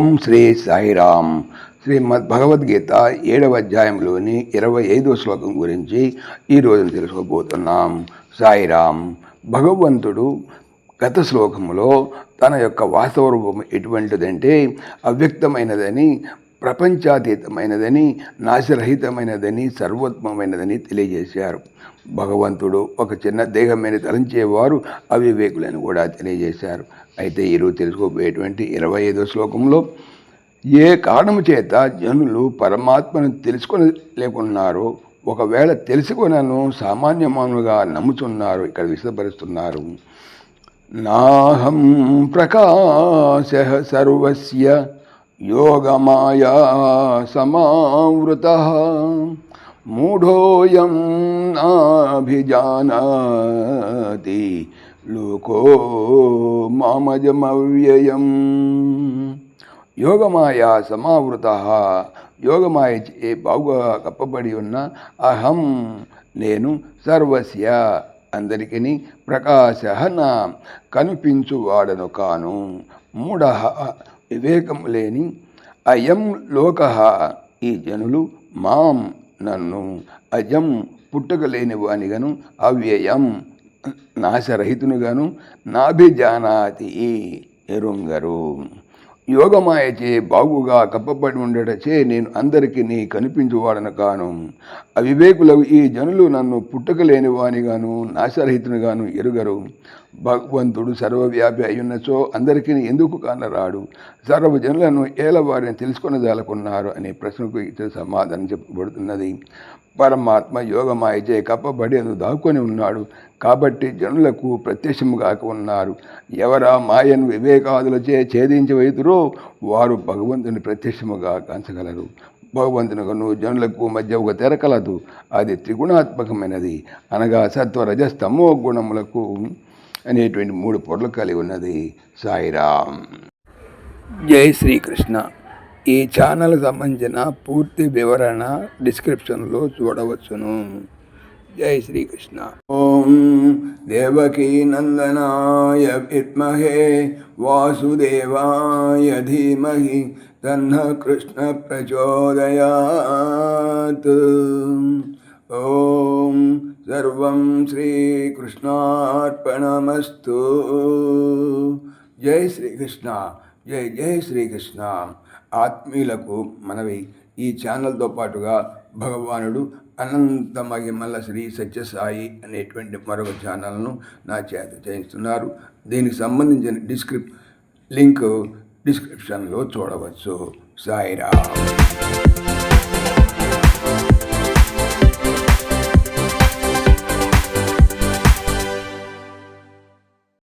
ఓం శ్రీ సాయిరామ్. శ్రీమద్ భగవద్గీత 7వ అధ్యాయంలోని 25వ శ్లోకం గురించి ఈరోజు తెలుసుకోబోతున్నాం. సాయిరామ్. భగవంతుడు గత శ్లోకములో తన యొక్క వాస్తవ రూపం ఎటువంటిదంటే అవ్యక్తమైనదని, ప్రపంచాతీతమైనదని, నాశరహితమైనదని, సర్వోత్తమైనదని తెలియజేశారు. భగవంతుడు ఒక చిన్న దేహమైన తలంచేవారు అవివేకులని కూడా తెలియజేశారు. అయితే ఈరోజు తెలుసుకోబోయేటువంటి 25వ శ్లోకంలో ఏ కారణము చేత జనులు పరమాత్మను తెలుసుకొని లేకున్నారో, ఒకవేళ తెలుసుకొనను సామాన్యమానుగా నమ్ముతున్నారు, ఇక్కడ విశదపరుస్తున్నారు. నాహం ప్రకాశ సర్వస్య యోగమాయా సమావృతః మూఢోయం నాభిజానాతి లోకో మామజమవ్యయం. యోగమాయా సమావృత, యోగమాయ బాగుగా కప్పబడి ఉన్న అహం నేను, సర్వస్య అందరికీ, ప్రకాశ నా కనిపించువాడను కాను, మూఢ వివేకం లేని, అయం లోక ఈ జనులు, మాం నన్ను, అజం పుట్టుక లేని వానిగాను, అవ్యయం నాశరహితునుగాను, నాభిజానాతి ఎరుంగరు. యోగమాయచే బాగుగా కప్పబడి ఉండటచే నేను అందరికీ కనిపించువాడను కాను. అవివేకులకు ఈ జనులు నన్ను పుట్టుక లేని వానిగాను, నాశరహితునిగాను ఎరుగరు. భగవంతుడు సర్వవ్యాపి అయ్యున్నచో అందరికీ ఎందుకు కానరాడు? సర్వజనులను ఏలవారిని తెలుసుకొనజాలకున్నారు అనే ప్రశ్నకు ఇతర సమాధానం చెప్పబడుతున్నది. పరమాత్మ యోగమాయచే కప్పబడి దాక్కుని ఉన్నాడు కాబట్టి జనులకు ప్రత్యక్షము కాక ఉన్నారు. ఎవరా మాయను వివేకాదులచే ఛేదించవైతురో వారు భగవంతుని ప్రత్యక్షముగా కాంచగలరు. భగవంతునికను జనులకు మధ్య ఒక తెర కలదు, అది త్రిగుణాత్మకమైనది, అనగా సత్వ రజస్తమో గుణములకు అనేటువంటి 3 పొరలు కలిగి ఉన్నది. సాయిరామ్. జై శ్రీకృష్ణ. ఈ ఛానల్ సంబంధించిన పూర్తి వివరణ డిస్క్రిప్షన్లో చూడవచ్చును. జై శ్రీకృష్ణ. ఓం దేవకీ నందనాయ విద్మహే వాసుదేవాయ ధీమహి తన్న కృష్ణ ప్రచోదయాత్. ఓం సర్వం శ్రీకృష్ణార్పణమస్తు. జై శ్రీకృష్ణ. జై జై శ్రీకృష్ణ. ఆత్మీయులకు మనవి, ఈ ఛానల్తో పాటుగా భగవానుడు అనంత మహిమల శ్రీ సత్యసాయి అనేటువంటి మరొక ఛానల్ను నా చేత చేయిస్తున్నారు. దీనికి సంబంధించిన లింక్ డిస్క్రిప్షన్లో చూడవచ్చు. సాయిరామ్.